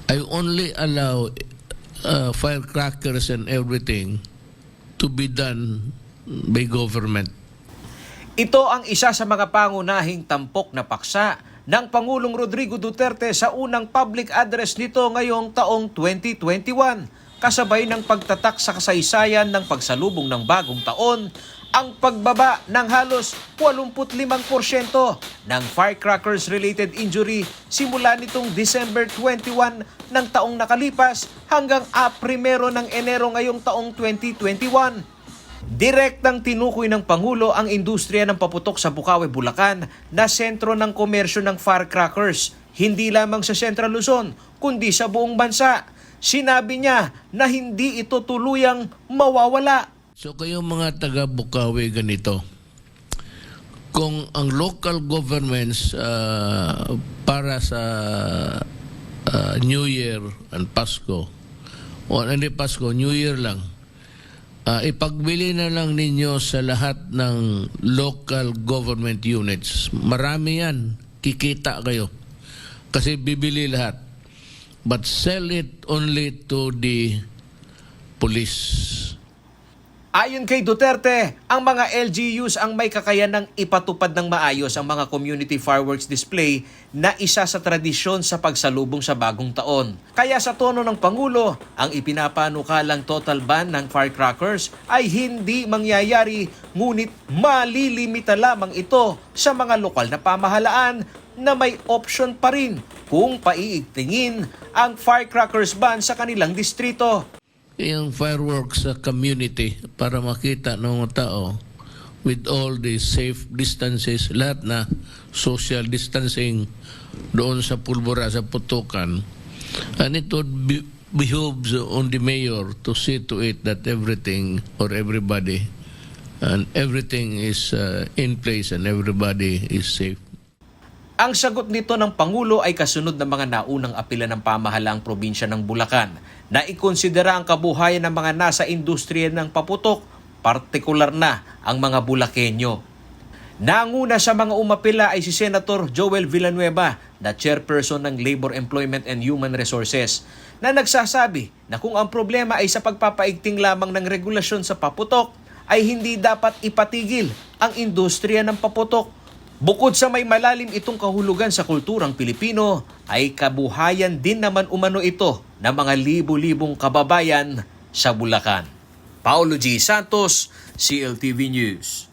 I only allow firecrackers and everything to be done by government. Ito ang isa sa mga pangunahing tampok na paksa ng Pangulong Rodrigo Duterte sa unang public address nito ngayong taong 2021. Kasabay ng pagtatak sa kasaysayan ng pagsalubong ng bagong taon, ang pagbaba ng halos 85% ng firecrackers-related injury simula nitong December 21 ng taong nakalipas hanggang 1 ng Enero ngayong taong 2021. Direktang tinukoy ng Pangulo ang industriya ng paputok sa Bukawi, Bulacan na sentro ng komersyo ng firecrackers, hindi lamang sa Central Luzon kundi sa buong bansa. Sinabi niya na hindi ito tuluyang mawawala. So kayong mga taga Bukawi ganito, kung ang local governments para sa New Year and Pasko, o hindi Pasko, New Year lang, ipagbili na lang ninyo sa lahat ng local government units. Marami yan, kikita kayo. Kasi bibili lahat. But sell it only to the police. Ayon kay Duterte, ang mga LGUs ang may kakayanang ipatupad ng maayos ang mga community fireworks display na isa sa tradisyon sa pagsalubong sa bagong taon. Kaya sa tono ng Pangulo, ang ipinapanukalang total ban ng firecrackers ay hindi mangyayari, ngunit malilimita lamang ito sa mga lokal na pamahalaan na may option pa rin kung paiigtingin ang firecrackers ban sa kanilang distrito. Yung fireworks sa community para makita ng mga tao with all the safe distances, lahat na social distancing doon sa pulbura, sa putukan. And it would behooves on the mayor to see to it that everything or everybody and everything is in place and everybody is safe. Ang sagot nito ng Pangulo ay kasunod ng mga naunang apela ng pamahalaang probinsya ng Bulacan na ikonsidera ang kabuhayan ng mga nasa industriya ng paputok, partikular na ang mga Bulakenyo. Nanguna sa mga umapila ay si Senator Joel Villanueva, na chairperson ng Labor, Employment and Human Resources, na nagsasabi na kung ang problema ay sa pagpapaigting lamang ng regulasyon sa paputok, ay hindi dapat ipatigil ang industriya ng paputok. Bukod sa may malalim itong kahulugan sa kulturang Pilipino, ay kabuhayan din naman umano ito ng mga libu-libong kababayan sa Bulacan. Paulo G. Santos, CLTV News.